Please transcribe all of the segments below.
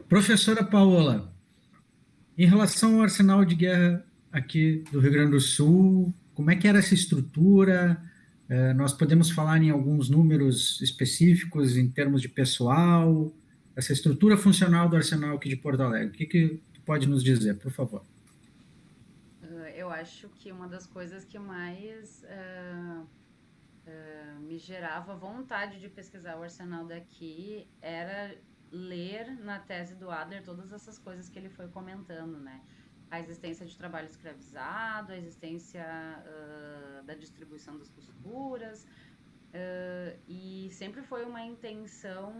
Professora Paola, em relação ao arsenal de guerra aqui do Rio Grande do Sul, como é que era essa estrutura? Nós podemos falar em alguns números específicos em termos de pessoal, essa estrutura funcional do arsenal aqui de Porto Alegre. O que que tu pode nos dizer, por favor? Eu acho que uma das coisas que mais me gerava vontade de pesquisar o arsenal daqui era ler na tese do Adler todas essas coisas que ele foi comentando, né? A existência de trabalho escravizado, a existência da distribuição das costuras, e sempre foi uma intenção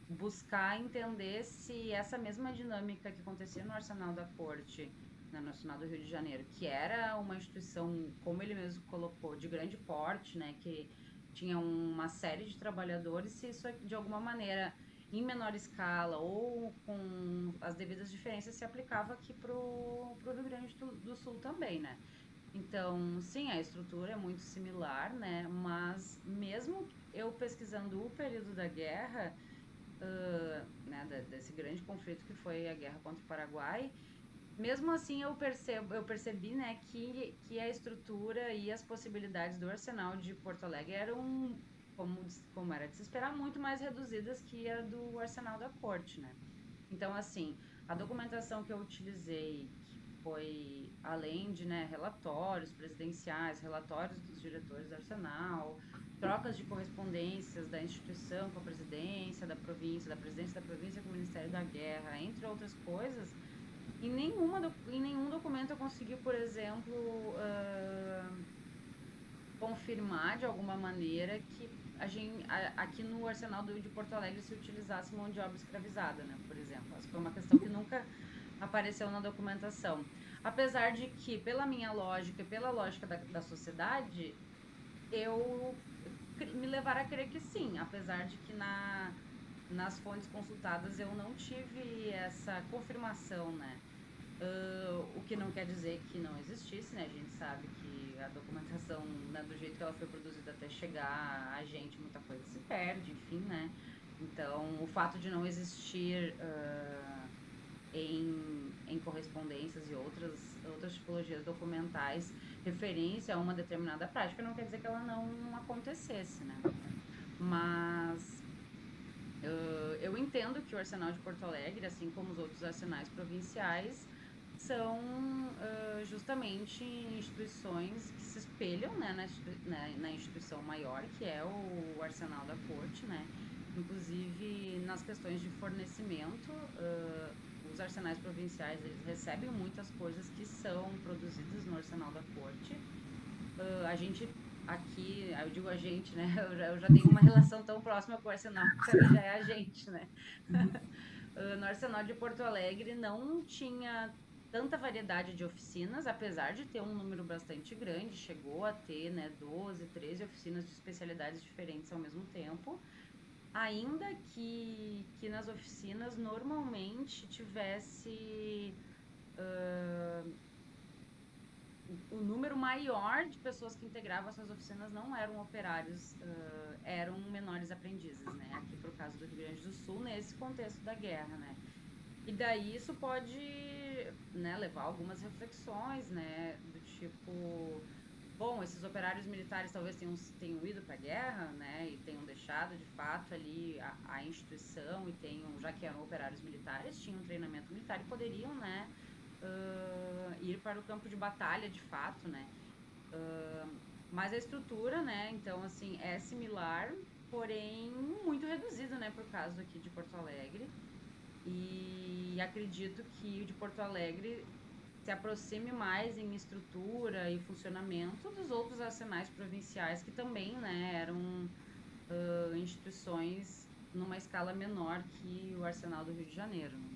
buscar entender se essa mesma dinâmica que acontecia no Arsenal da Corte, né, no Arsenal do Rio de Janeiro, que era uma instituição, como ele mesmo colocou, de grande porte, né, que tinha uma série de trabalhadores, se isso de alguma maneira, em menor escala ou com as devidas diferenças, se aplicava aqui para o Rio Grande do Sul também, né? Então, sim, a estrutura é muito similar, né? Mas mesmo eu pesquisando o período da guerra, né, desse grande conflito que foi a guerra contra o Paraguai, mesmo assim eu percebi, né, que a estrutura e as possibilidades do arsenal de Porto Alegre eram, como era de se esperar, muito mais reduzidas que a do arsenal da Corte, né? Então, assim, a documentação que eu utilizei, que foi além de, né, relatórios presidenciais, relatórios dos diretores do Arsenal, trocas de correspondências da instituição com a presidência da presidência da província com o Ministério da Guerra, entre outras coisas, em nenhum documento eu consegui, por exemplo, confirmar de alguma maneira que aqui no Arsenal de Porto Alegre se utilizasse mão de obra escravizada, né, por exemplo. Essa foi uma questão que nunca apareceu na documentação. Apesar de que, pela minha lógica e pela lógica da sociedade, eu me levar a crer que sim, apesar de que nas fontes consultadas eu não tive essa confirmação, né? O que não quer dizer que não existisse, né? A gente sabe que a documentação, né, do jeito que ela foi produzida até chegar a gente, muita coisa se perde, enfim, né? Então, o fato de não existir em correspondências e outras tipologias documentais referência a uma determinada prática não quer dizer que ela não acontecesse, né? Mas eu entendo que o Arsenal de Porto Alegre, assim como os outros arsenais provinciais, são justamente instituições que se espelham, né, na instituição maior, que é o Arsenal da Corte, né? Inclusive, nas questões de fornecimento, os arsenais provinciais, eles recebem muitas coisas que são produzidas no Arsenal da Corte. A gente aqui, eu digo a gente, né? Eu já tenho uma relação tão próxima com o Arsenal que para mim já é a gente, né? No Arsenal de Porto Alegre não tinha tanta variedade de oficinas, apesar de ter um número bastante grande, chegou a ter, né, 12, 13 oficinas de especialidades diferentes ao mesmo tempo, ainda que nas oficinas normalmente tivesse o número maior de pessoas que integravam essas oficinas não eram operários, eram menores aprendizes, né? Aqui para o caso do Rio Grande do Sul, nesse contexto da guerra, né? E daí isso pode, né, levar a algumas reflexões, né? Do tipo, bom, esses operários militares talvez tenham ido para a guerra, né? E tenham deixado de fato ali a instituição e tenham, já que eram operários militares, tinham um treinamento militar e poderiam, né? Ir para o campo de batalha de fato, né? Mas a estrutura, né? Então, assim, é similar, porém muito reduzido, né? Por caso aqui de Porto Alegre. E acredito que o de Porto Alegre se aproxime mais em estrutura e funcionamento dos outros arsenais provinciais que também, né, eram instituições numa escala menor que o Arsenal do Rio de Janeiro. Né?